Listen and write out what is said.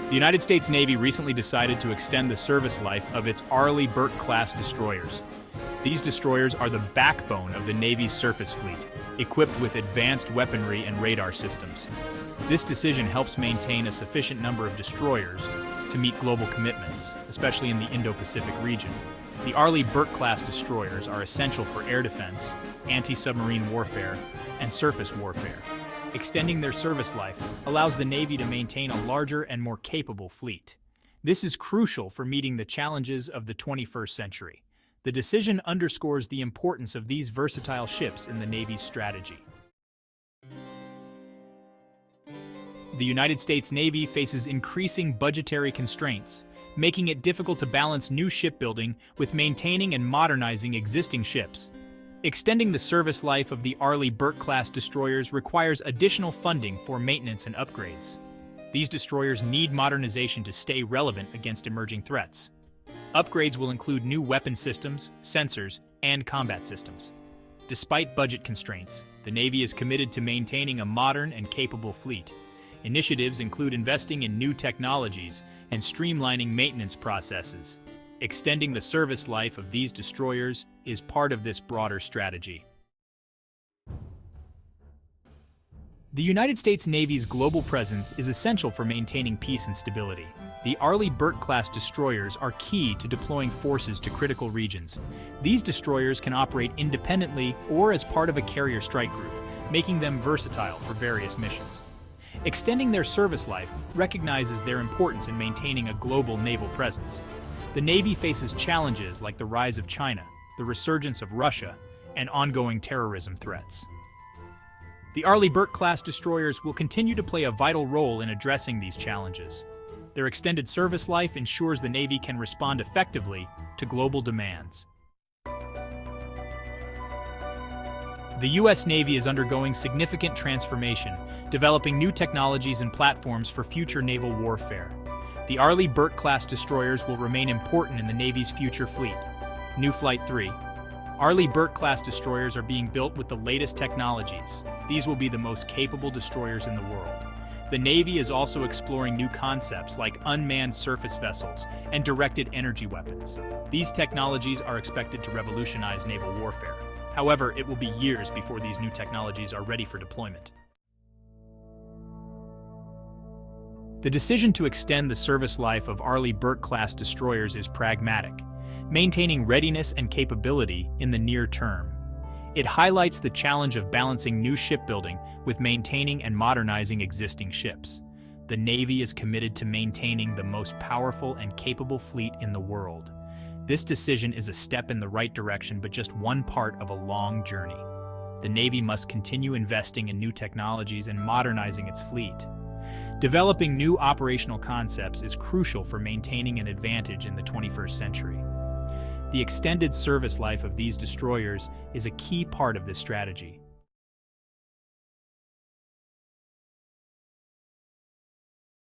The United States Navy recently decided to extend the service life of its Arleigh Burke-class destroyers. These destroyers are the backbone of the Navy's surface fleet, equipped with advanced weaponry and radar systems. This decision helps maintain a sufficient number of destroyers to meet global commitments, especially in the Indo-Pacific region. The Arleigh Burke-class destroyers are essential for air defense, anti-submarine warfare, and surface warfare. Extending their service life allows the Navy to maintain a larger and more capable fleet. This is crucial for meeting the challenges of the 21st century. The decision underscores the importance of these versatile ships in the Navy's strategy. The United States Navy faces increasing budgetary constraints, making it difficult to balance new shipbuilding with maintaining and modernizing existing ships. Extending the service life of the Arleigh Burke-class destroyers requires additional funding for maintenance and upgrades. These destroyers need modernization to stay relevant against emerging threats. Upgrades will include new weapon systems, sensors, and combat systems. Despite budget constraints, the Navy is committed to maintaining a modern and capable fleet. Initiatives include investing in new technologies and streamlining maintenance processes. Extending the service life of these destroyers is part of this broader strategy. The United States Navy's global presence is essential for maintaining peace and stability. The Arleigh Burke-class destroyers are key to deploying forces to critical regions. These destroyers can operate independently or as part of a carrier strike group, making them versatile for various missions. Extending their service life recognizes their importance in maintaining a global naval presence. The Navy faces challenges like the rise of China, the resurgence of Russia, and ongoing terrorism threats. The Arleigh Burke-class destroyers will continue to play a vital role in addressing these challenges. Their extended service life ensures the Navy can respond effectively to global demands. The U.S. Navy is undergoing significant transformation, developing new technologies and platforms for future naval warfare. The Arleigh Burke-class destroyers will remain important in the Navy's future fleet. New Flight 3. Arleigh Burke-class destroyers are being built with the latest technologies. These will be the most capable destroyers in the world. The Navy is also exploring new concepts like unmanned surface vessels and directed energy weapons. These technologies are expected to revolutionize naval warfare. However, it will be years before these new technologies are ready for deployment. The decision to extend the service life of Arleigh Burke-class destroyers is pragmatic, maintaining readiness and capability in the near term. It highlights the challenge of balancing new shipbuilding with maintaining and modernizing existing ships. The Navy is committed to maintaining the most powerful and capable fleet in the world. This decision is a step in the right direction, but just one part of a long journey. The Navy must continue investing in new technologies and modernizing its fleet. Developing new operational concepts is crucial for maintaining an advantage in the 21st century. The extended service life of these destroyers is a key part of this strategy.